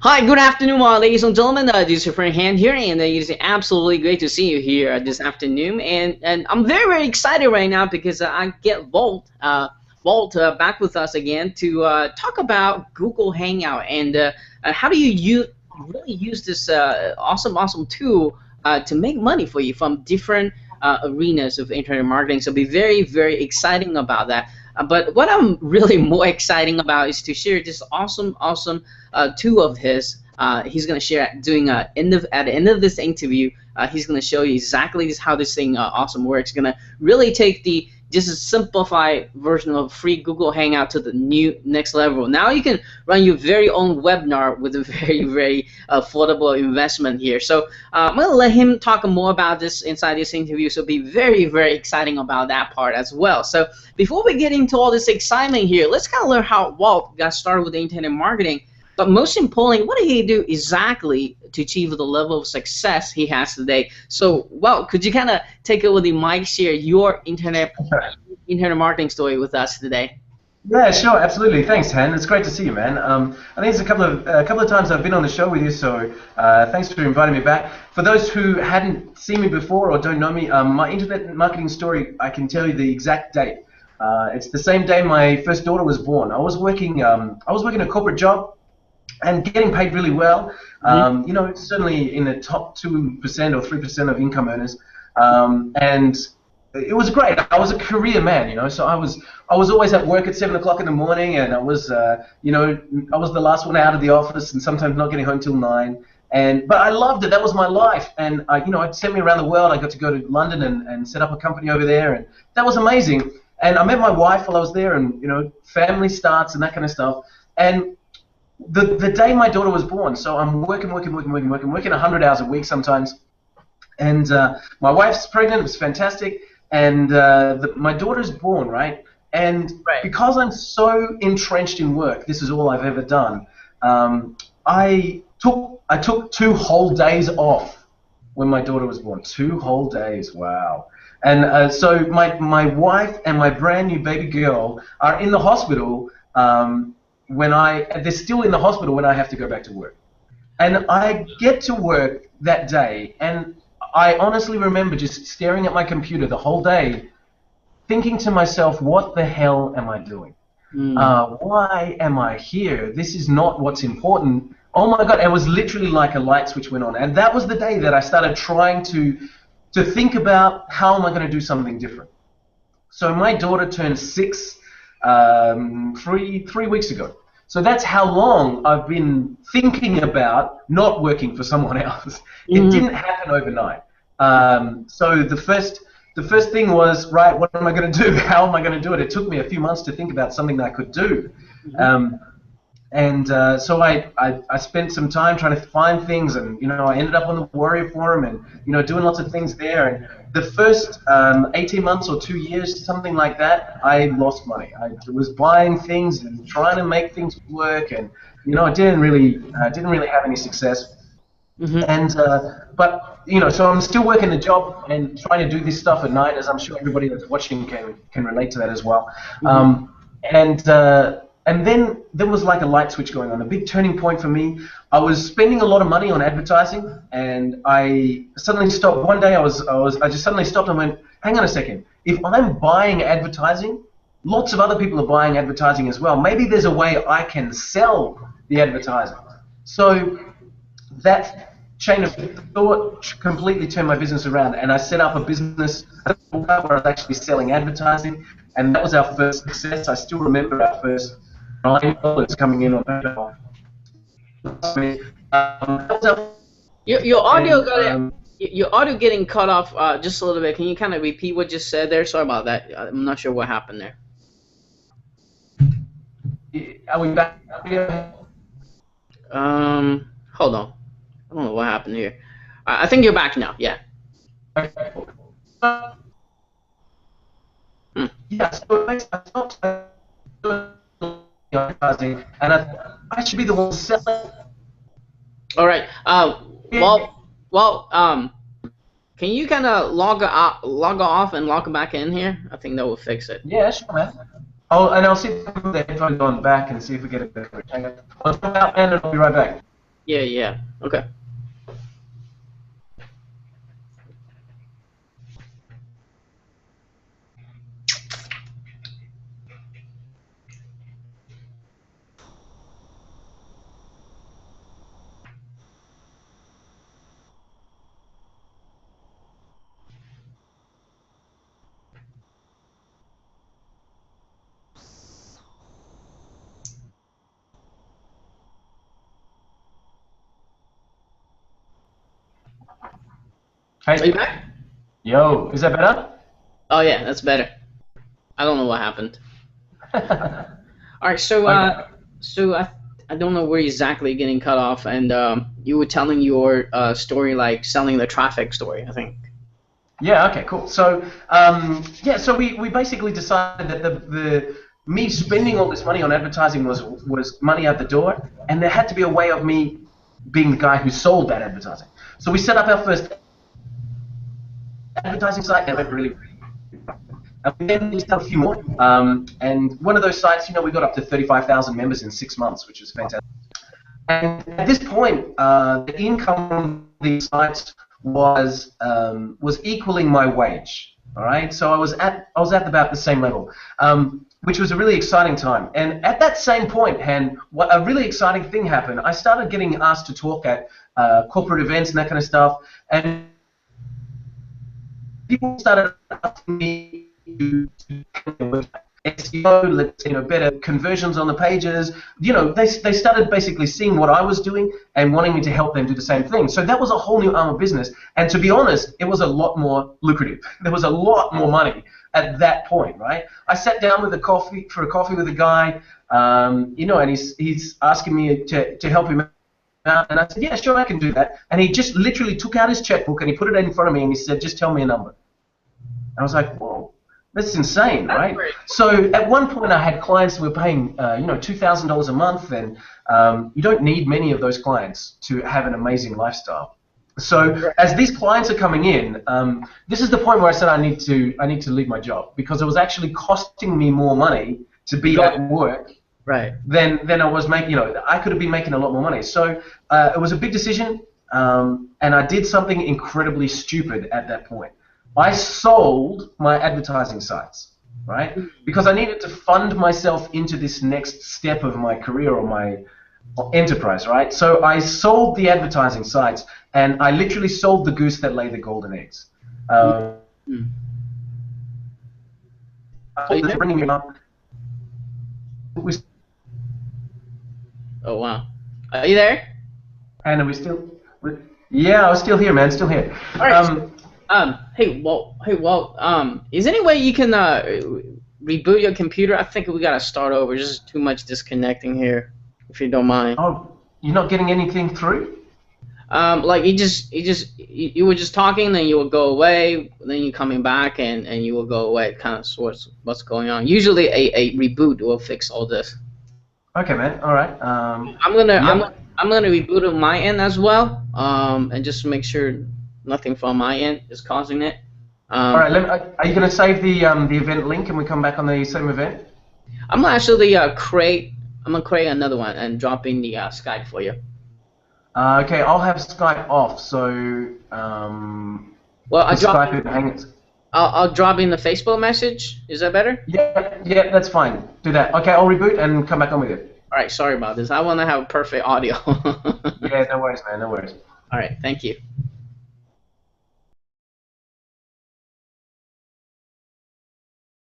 Hi, good afternoon, ladies and gentlemen. This is your friend Han here, and it is absolutely great to see you here this afternoon. And I'm very, very excited right now because I get Walt back with us again to talk about Google Hangout and how do you really use this awesome tool to make money for you from different arenas of internet marketing. So be very, very exciting about that. But what I'm really more exciting about is to share this awesome tool of his. He's gonna share at the end of this interview. He's gonna show you exactly how this thing awesome works. Gonna really take just a simplified version of free Google Hangout to the next level. Now you can run your very own webinar with a very affordable investment here. So I'm gonna let him talk more about this inside this interview. So be very exciting about that part as well. So before we get into all this excitement here, let's kind of learn how Walt got started with internet marketing. But most importantly, what did he do exactly to achieve the level of success he has today? So, Walt, could you kind of take over the mic, share your internet marketing story with us today? Yeah, sure, absolutely. Thanks, Han. It's great to see you, man. I think it's a couple of times I've been on the show with you, so thanks for inviting me back. For those who hadn't seen me before or don't know me, my internet marketing story, I can tell you the exact date. It's the same day my first daughter was born. I was working a corporate job and getting paid really well. You know, certainly in the top 2% or 3% of income earners, and it was great. I was a career man, you know, so I was always at work at 7 o'clock in the morning, and I was you know, I was the last one out of the office, and sometimes not getting home till 9. But I loved it. That was my life, and you know, it sent me around the world. I got to go to London and set up a company over there, and that was amazing. And I met my wife while I was there, and you know, family starts and that kind of stuff. And the day my daughter was born, so I'm working 100 hours a week sometimes, and my wife's pregnant. It was fantastic, and my daughter's born, right? And because I'm so entrenched in work, this is all I've ever done. I took 2 whole days off when my daughter was born. 2 whole days, wow. And so my wife and my brand new baby girl are in the hospital. They're still in the hospital when I have to go back to work. And I get to work that day, and I honestly remember just staring at my computer the whole day, thinking to myself, what the hell am I doing? Why am I here? This is not what's important. Oh my God, it was literally like a light switch went on. And that was the day that I started trying to think about how am I going to do something different. So my daughter turned 6 3 weeks ago. So that's how long I've been thinking about not working for someone else. It didn't happen overnight. So the first thing was, right, what am I going to do? How am I going to do it? It took me a few months to think about something that I could do. So I spent some time trying to find things, and you know, I ended up on the Warrior Forum, and you know, doing lots of things there. And the first 18 months or 2 years, something like that, I lost money. I was buying things and trying to make things work, and you know, I didn't really have any success. But you know, so I'm still working the job and trying to do this stuff at night, as I'm sure everybody that's watching can relate to that as well. And then there was like a light switch going on, a big turning point for me. I was spending a lot of money on advertising, and I suddenly stopped. One day I just suddenly stopped and went, hang on a second. If I'm buying advertising, lots of other people are buying advertising as well. Maybe there's a way I can sell the advertising. So that chain of thought completely turned my business around, and I set up a business where I was actually selling advertising, and that was our first success. I still remember our first $9 coming in on PayPal. Your audio getting cut off just a little bit. Can you kind of repeat what you just said there? Sorry about that. I'm not sure what happened there. Are we back? Hold on. I don't know what happened here. I think you're back now. Yeah. Okay. Yeah. So I stopped advertising, and I should be the one selling. All right. Can you kind of log off and log back in here? I think that will fix it. Yeah, sure, man. I'll see if I can put the headphones on back and see if we get a better coverage. Hang on. I'll come out and I'll be right back. Yeah, yeah. Okay. Are you Hey, back? yo, is that better? Oh yeah, that's better. I don't know what happened. All right, so Okay. I don't know where exactly getting cut off, and you were telling your story like selling the traffic story, I think. Yeah, okay, cool. So, yeah, so we basically decided that the me spending all this money on advertising was money out the door, and there had to be a way of me being the guy who sold that advertising. So we set up our first advertising site, and it went really, and then we started a few more. And one of those sites, we got up to 35,000 members in 6 months, which was fantastic. And at this point, the income from these sites was equaling my wage. All right, so I was at about the same level, which was a really exciting time. And at that same point, what a really exciting thing happened. I started getting asked to talk at corporate events and that kind of stuff, and people started asking me to SEO, better conversions on the pages. They started basically seeing what I was doing and wanting me to help them do the same thing. So that was a whole new arm of business. And to be honest, it was a lot more lucrative. There was a lot more money at that point, right? I sat down with a coffee with a guy, and he's asking me to help him out. And I said, yeah, sure, I can do that. And he just literally took out his checkbook and he put it in front of me and he said, just tell me a number. I was like, whoa, that's insane, That's right? great. So at one point, I had clients who were paying, $2,000 a month, and you don't need many of those clients to have an amazing lifestyle. So Right. as these clients are coming in, this is the point where I said I need to leave my job because it was actually costing me more money to be Go. at work Right. than I was making. I could have been making a lot more money. So it was a big decision, and I did something incredibly stupid at that point. I sold my advertising sites, right? Because I needed to fund myself into this next step of my career or my enterprise, right? So I sold the advertising sites, and I literally sold the goose that laid the golden eggs. Um, Mm. Are you there? bringing me up. Oh wow. Are you there? And are we still? Yeah, I was still here, man. Still here. All right. So, Um, hey Walt. Is there any way you can reboot your computer? I think we gotta start over. There's just too much disconnecting here, if you don't mind. oh, you're not getting anything through? Like you were just talking, then you will go away, then you coming back, and you will go away. It kind of sorts what's going on. Usually, a reboot will fix all this. Okay, man. All right. I'm gonna I'm Yep. gonna- I'm gonna reboot on my end as well. And just make sure nothing from my end is causing it. All right. Um, Are you going to save the event link and we come back on the same event? I'm gonna actually create. I'm gonna create another one and drop in the Skype for you. Okay, I'll have Skype off, so Well, because Skype is hanging. I'll drop in the Facebook message. Is that better? Yeah, yeah, that's fine. Do that. Okay, I'll reboot and come back on with you. All right. Sorry about this. I want to have perfect audio. All Yeah, no worries, man. No worries. right. Thank you.